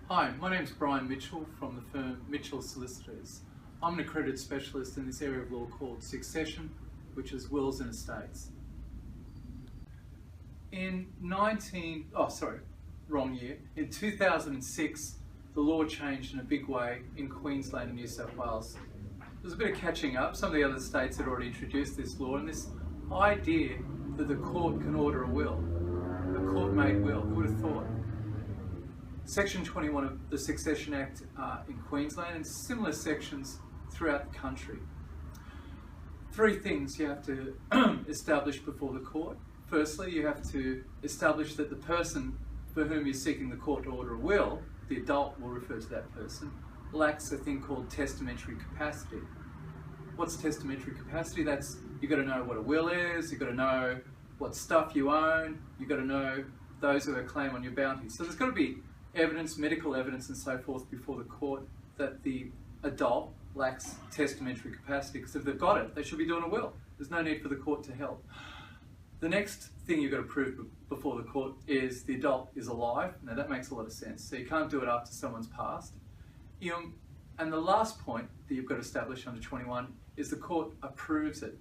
Hi, my name is Bryan Mitchell from the firm Mitchell Solicitors. I'm an accredited specialist in this area of law called succession, which is wills and estates. In 2006, the law changed in a big way in Queensland and New South Wales. There was a bit of catching up. Some of the other states had already introduced this law, and this idea that the court can order a will, a court-made will, who would have thought? Section 21 of the Succession Act in Queensland and similar sections throughout the country. Three things you have to establish before the court. Firstly, you have to establish that the person for whom you're seeking the court to order a will, the adult will refer to that person, lacks a thing called testamentary capacity. What's testamentary capacity? That's, you've got to know what a will is, you've got to know what stuff you own, you've got to know those who have a claim on your bounty. So there's got to be evidence, medical evidence and so forth before the court that the adult lacks testamentary capacity, because if they've got it, they should be doing a will. There's no need for the court to help. The next thing you've got to prove before the court is the adult is alive. Now that makes a lot of sense, so you can't do it after someone's passed. And the last point that you've got to establish under 21 is the court approves it.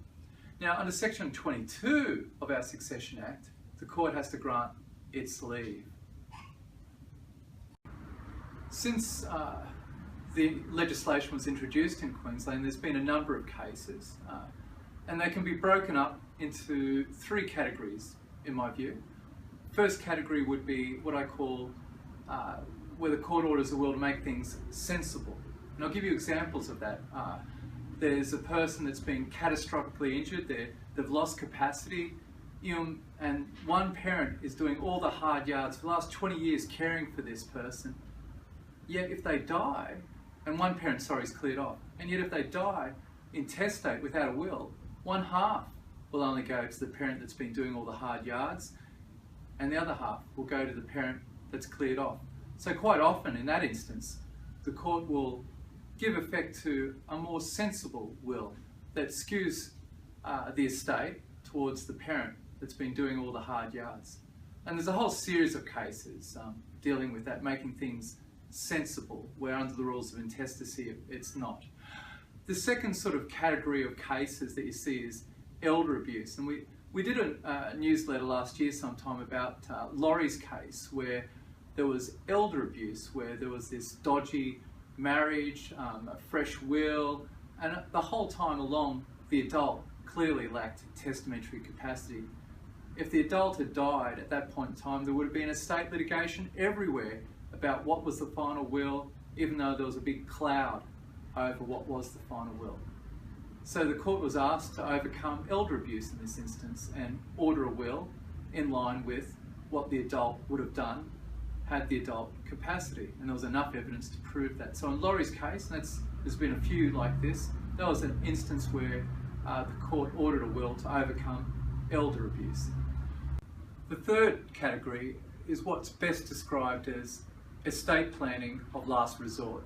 Now under section 22 of our Succession Act, the court has to grant its leave. Since the legislation was introduced in Queensland, there's been a number of cases, and they can be broken up into three categories, in my view. First category would be what I call where the court orders a will to make things sensible. And I'll give you examples of that. There's a person that's been catastrophically injured, they've lost capacity, and one parent is doing all the hard yards for the last 20 years caring for this person. Yet if they die, and one parent, is cleared off, and yet if they die intestate without a will, one half will only go to the parent that's been doing all the hard yards, and the other half will go to the parent that's cleared off. So quite often in that instance, the court will give effect to a more sensible will that skews the estate towards the parent that's been doing all the hard yards. And there's a whole series of cases dealing with that, making things sensible, where under the rules of intestacy it's not. The second sort of category of cases that you see is elder abuse, and we did a newsletter last year sometime about Laurie's case, where there was elder abuse, where there was this dodgy marriage, a fresh will, and the whole time along the adult clearly lacked testamentary capacity. If the adult had died at that point in time, there would have been estate litigation everywhere about what was the final will, even though there was a big cloud over what was the final will. So the court was asked to overcome elder abuse in this instance and order a will in line with what the adult would have done had the adult capacity, and there was enough evidence to prove that. So in Laurie's case, and there's been a few like this, that was an instance where the court ordered a will to overcome elder abuse. The third category is what's best described as estate planning of last resort.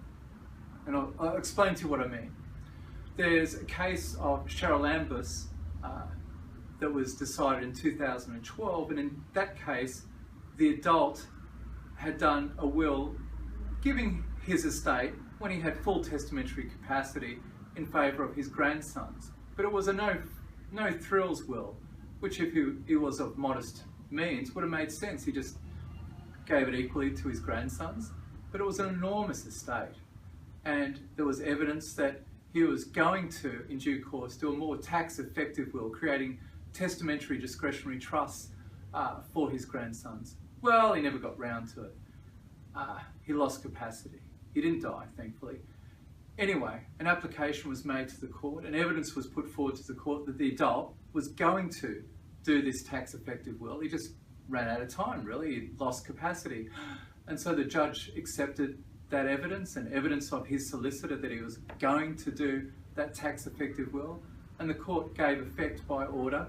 And I'll explain to you what I mean. There's a case of Cheryl Ambus that was decided in 2012, and in that case, the adult had done a will giving his estate, when he had full testamentary capacity, in favour of his grandsons. But it was a no thrills will, which if he was of modest means would have made sense. He just gave it equally to his grandsons, but it was an enormous estate, and there was evidence that he was going to, in due course, do a more tax-effective will, creating testamentary discretionary trusts for his grandsons. Well, he never got round to it. He lost capacity. He didn't die, thankfully. Anyway, an application was made to the court, and evidence was put forward to the court that the adult was going to do this tax-effective will. He just ran out of time, really. He lost capacity. And so the judge accepted that evidence and evidence of his solicitor that he was going to do that tax-effective will, and the court gave effect by order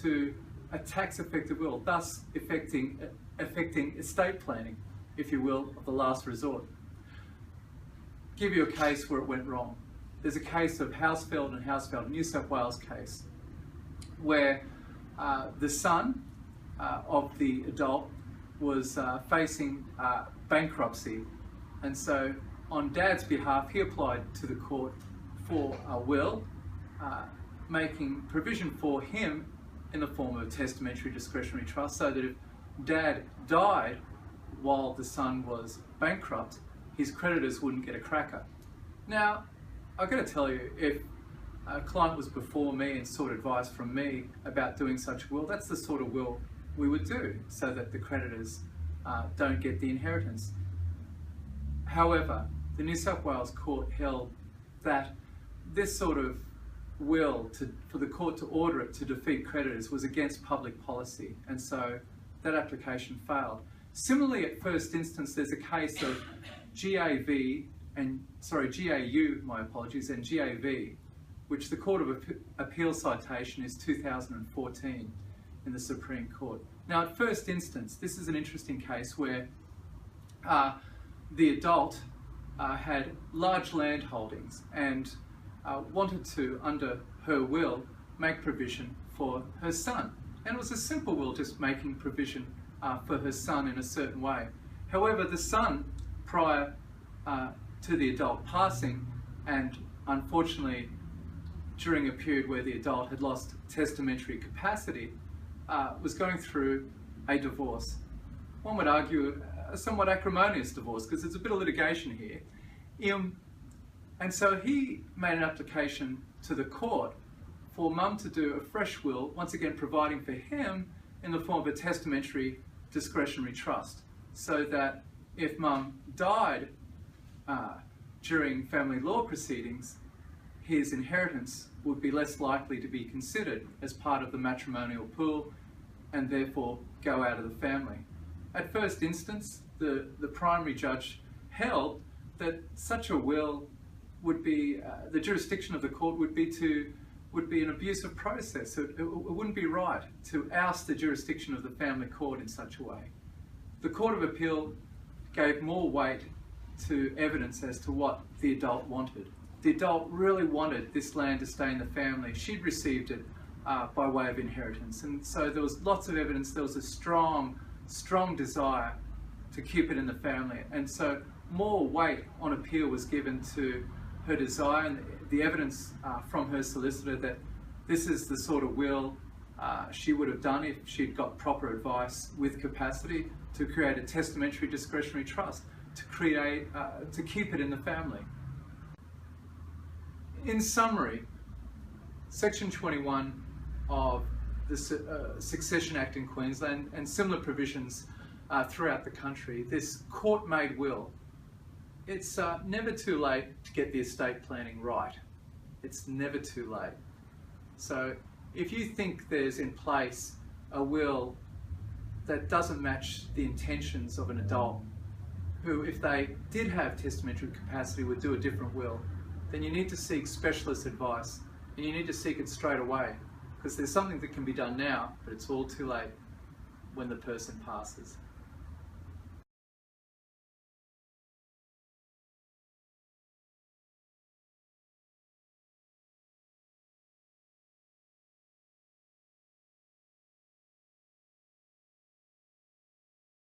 to a tax-effective will, thus affecting estate planning, if you will, of the last resort. Give you a case where it went wrong. There's a case of Hausfeld and Hausfeld, a New South Wales case, where the son of the adult was facing bankruptcy And so on Dad's behalf, he applied to the court for a will, making provision for him in the form of a testamentary discretionary trust, so that if Dad died while the son was bankrupt, his creditors wouldn't get a cracker. Now, I've got to tell you, if a client was before me and sought advice from me about doing such a will, that's the sort of will we would do, so that the creditors don't get the inheritance. However, the New South Wales court held that this sort of will for the court to order it to defeat creditors was against public policy, and so that application failed. Similarly, at first instance, there's a case of GAU, and GAV, which the Court of Appeal citation is 2014 in the Supreme Court. Now, at first instance, this is an interesting case where the adult had large land holdings and wanted to, under her will, make provision for her son. And it was a simple will, just making provision for her son in a certain way. However, the son, prior to the adult passing, and unfortunately during a period where the adult had lost testamentary capacity, was going through a divorce. One would argue a somewhat acrimonious divorce, because there's a bit of litigation here. And so he made an application to the court for Mum to do a fresh will, once again providing for him in the form of a testamentary discretionary trust, so that if Mum died during family law proceedings, his inheritance would be less likely to be considered as part of the matrimonial pool and therefore go out of the family. At first instance, the primary judge held that such a will would be, the jurisdiction of the court would be an abusive process. It wouldn't be right to oust the jurisdiction of the family court in such a way. The Court of Appeal gave more weight to evidence as to what the adult wanted. The adult really wanted this land to stay in the family. She'd received it by way of inheritance, and so there was lots of evidence. There was a strong desire to keep it in the family, and so more weight on appeal was given to her desire and the evidence from her solicitor that this is the sort of will she would have done if she'd got proper advice with capacity to create a testamentary discretionary trust to keep it in the family. In summary, Section 21 of the Succession Act in Queensland and similar provisions throughout the country, this court-made will, it's never too late to get the estate planning right. It's never too late. So if you think there's in place a will that doesn't match the intentions of an adult, who, if they did have testamentary capacity, would do a different will, then you need to seek specialist advice, and you need to seek it straight away, because there's something that can be done now, but it's all too late when the person passes.